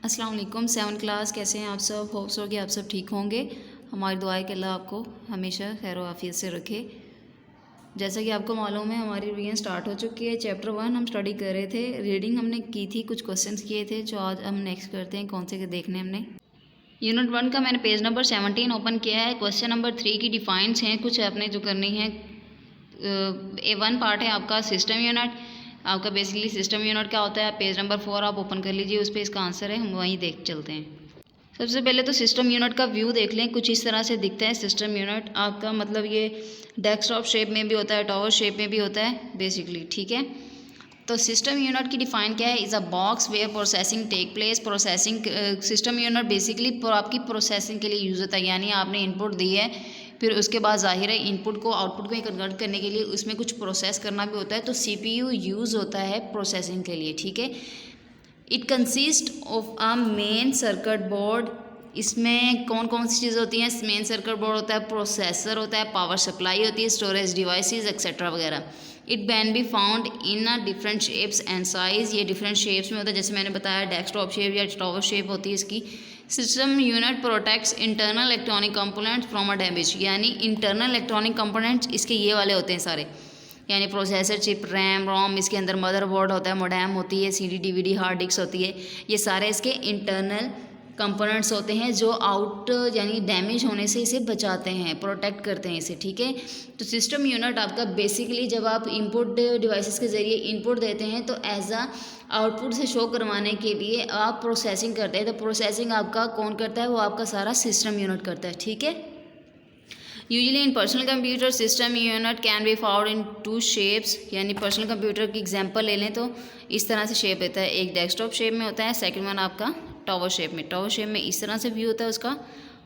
अस्सलाम वालेकुम 7th class, कैसे हैं आप सब। होप्स हो कि आप सब ठीक होंगे। हमारी दुआ है कि अल्लाह आपको हमेशा खैर आफियत से रखे। जैसा कि आपको मालूम है हमारी रीडिंग स्टार्ट हो चुकी है। चैप्टर 1 हम स्टडी कर रहे थे, रीडिंग हमने की थी, कुछ क्वेश्चंस किए थे जो आज हम नेक्स्ट करते हैं। कौन से देखने हमने यूनिट 1 का मैंने पेज नंबर 17 ओपन किया है। क्वेश्चन नंबर 3 की डिफाइंस हैं कुछ आपने जो करनी है। A1 पार्ट है आपका सिस्टम यूनिट। आपका बेसिकली सिस्टम यूनिट क्या होता है, पेज नंबर 4 आप ओपन कर लीजिए, उस पर इसका आंसर है, हम वहीं देख चलते हैं। सबसे पहले तो सिस्टम यूनिट का व्यू देख लें। कुछ इस तरह से दिखता है सिस्टम यूनिट आपका, मतलब ये डेस्कटॉप शेप में भी होता है, टावर शेप में भी होता है बेसिकली, ठीक है। तो सिस्टम यूनिट की डिफाइन क्या है, is a box where processing take place. Processing system unit basically आपकी प्रोसेसिंग के लिए यूज़ होता है, यानी आपने इनपुट दी है, फिर उसके बाद जाहिर है इनपुट को आउटपुट में कन्वर्ट करने के लिए उसमें कुछ प्रोसेस करना भी होता है, तो सीपीयू यूज़ होता है प्रोसेसिंग के लिए, ठीक है। It consist of a main circuit board. इसमें कौन कौन सी चीज़ें होती हैं, मेन सर्किट बोर्ड होता है, प्रोसेसर होता है, पावर सप्लाई होती है, स्टोरेज डिवाइसेस एक्सेट्रा वगैरह। It can be found in a different shapes and size. ये डिफरेंट शेप्स में होता है, जैसे मैंने बताया डेस्कटॉप शेप या टावर शेप होती है इसकी। System unit protects internal electronic components from a damage, यानी इंटरनल इलेक्ट्रॉनिक कंपोनेंट्स इसके ये वाले होते हैं सारे, यानी प्रोसेसर चिप, रैम, रोम, इसके अंदर मदरबोर्ड होता है, मोडेम होती है, सीडी डीवीडी हार्ड डिस्क होती है। ये सारे इसके इंटरनल कंपोनेंट्स होते हैं जो आउट यानी डैमेज होने से इसे बचाते हैं, प्रोटेक्ट करते हैं इसे, ठीक है। तो सिस्टम यूनिट आपका बेसिकली जब आप इनपुट डिवाइसेस के ज़रिए इनपुट देते हैं तो एज आ आउटपुट से शो करवाने के लिए आप प्रोसेसिंग करते हैं। तो प्रोसेसिंग आपका कौन करता है, वो आपका सारा सिस्टम यूनिट करता है, ठीक है। Usually in personal computer system unit can be found in 2 shapes, यानी पर्सनल कंप्यूटर की एग्जांपल ले लें तो इस तरह से शेप देता है। एक डेस्कटॉप शेप में होता है, सेकंड वन आपका टावर शेप में। टावर शेप में इस तरह से व्यू होता है उसका,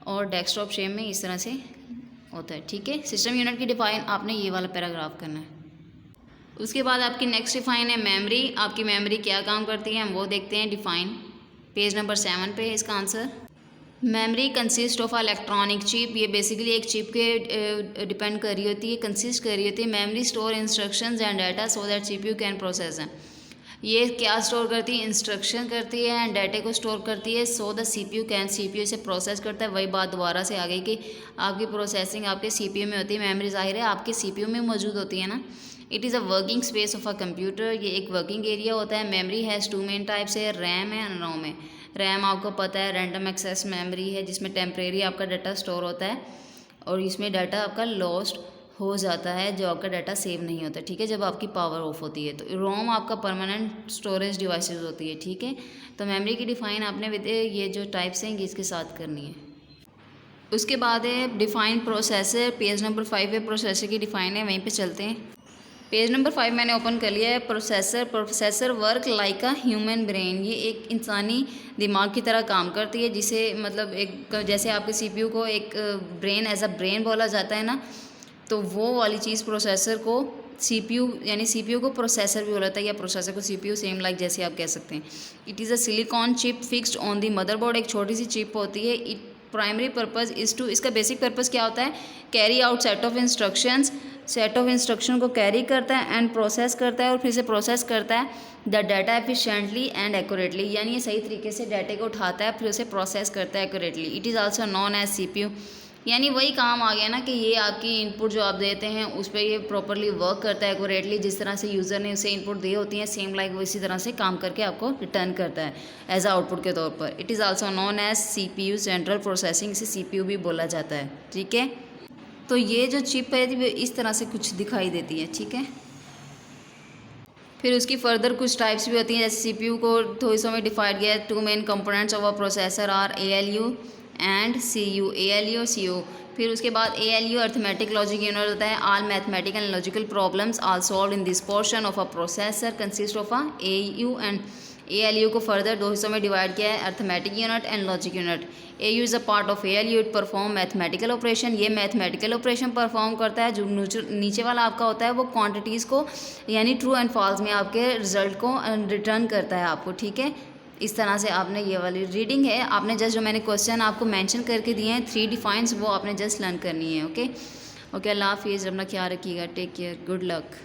और डेस्कटॉप शेप में इस तरह से होता है, ठीक है। सिस्टम यूनिट की डिफाइन आपने ये वाला पैराग्राफ करना है। उसके बाद आपकी नेक्स्ट डिफाइन है मेमोरी। आपकी मेमोरी क्या काम करती है हम वो देखते हैं। डिफाइन पेज नंबर 7 पे है इसका answer. Memory consist of electronic chip. ये बेसिकली एक चिप के डिपेंड कर रही होती है, कंसिस्ट कर रही होती है। Memory store instructions and data so that CPU can process है। ये क्या स्टोर करती है, इंस्ट्रक्शन करती है एंड डाटे को स्टोर करती है, so the CPU can, CPU से प्रोसेस करता है। वही बात दोबारा से आ गई कि आपकी प्रोसेसिंग आपके सीपीयू में होती है, मेमोरी जाहिर है आपके सीपीयू में मौजूद होती है ना। It is a working space of a computer. ये एक वर्किंग एरिया होता है। मेमोरी हैज़ 2 मेन टाइप्स है, रैम है और रोम है। रैम आपको पता है रैंडम एक्सेस मेमोरी है, जिसमें टेम्परेरी आपका डाटा स्टोर होता है और इसमें डाटा आपका लॉस्ट हो जाता है, जो आपका डाटा सेव नहीं होता, ठीक है, जब आपकी पावर ऑफ होती है। तो रोम आपका परमानेंट स्टोरेज डिवाइसेस होती है, ठीक है। तो मेमोरी की डिफाइन आपने विद ये जो टाइप्स हैं इसके साथ करनी है। उसके बाद है डिफाइन प्रोसेसर। पेज नंबर 5 है, प्रोसेसर की डिफाइन है, वहीं पे चलते हैं। पेज नंबर 5 मैंने ओपन कर लिया है। Processor work like a human brain. ये एक इंसानी दिमाग की तरह काम करती है, जिसे मतलब एक जैसे आपके सीपीयू को एक ब्रेन एज अ ब्रेन बोला जाता है ना, तो वो वाली चीज़ प्रोसेसर को सीपीयू, यानी सीपीयू को प्रोसेसर भी बोला जाता है, या प्रोसेसर को सीपीयू, सेम लाइक जैसे आप कह सकते हैं। It is a silicon chip fixed on the motherboard. एक छोटी सी चिप होती है। It primary purpose is to, इसका बेसिक पर्पज़ क्या होता है, carry out set of instructions. Set of instruction को कैरी करता है एंड प्रोसेस करता है, और फिर से प्रोसेस करता है the data efficiently and accurately, यानी ये सही तरीके से डाटे को उठाता है फिर उसे प्रोसेस करता है accurately. It is also known as CPU, यानी वही काम आ गया ना कि ये आपकी इनपुट जो आप देते हैं उस पर ये प्रॉपरली वर्क करता है एक्यूरेटली, जिस तरह से यूज़र ने उसे इनपुट दी होती है सेम लाइक वो इसी तरह से काम करके आपको रिटर्न करता है एज आउटपुट के तौर पर। It is also known as CPU, central processing, इसे सीपीयू भी बोला जाता है, ठीक है। तो ये जो चिप है वो इस तरह से कुछ दिखाई देती है, ठीक है। फिर उसकी फर्दर कुछ टाइप्स भी होती हैं, जैसे सीपीयू को दो हिस्सों में डिवाइड किया है। 2 main components of a processor are ALU and CU, ALU और सीयू। फिर उसके बाद एएलयू अर्थमेटिक लॉजिक यूनिट होता है। All mathematical and logical problems are solve in this portion of a processor consist of a AU and ALU को further 2 हिस्सों में divide किया है, arithmetic unit and logic unit. AU is a part of ALU, it perform mathematical operation. ये mathematical operation perform करता है। जो नीचे वाला आपका होता है वो क्वांटिटीज़ को, यानी ट्रू एंड फॉल्स में आपके रिजल्ट को रिटर्न करता है आपको, ठीक है। इस तरह से आपने ये वाली रीडिंग है, आपने जस्ट जो मैंने क्वेश्चन आपको मेंशन करके दिए हैं 3 डिफाइंस, वो आपने जस्ट लर्न करनी है, ओके। अल्लाह हाफिज़, अपना ख्याल रखिएगा, टेक केयर, गुड लक।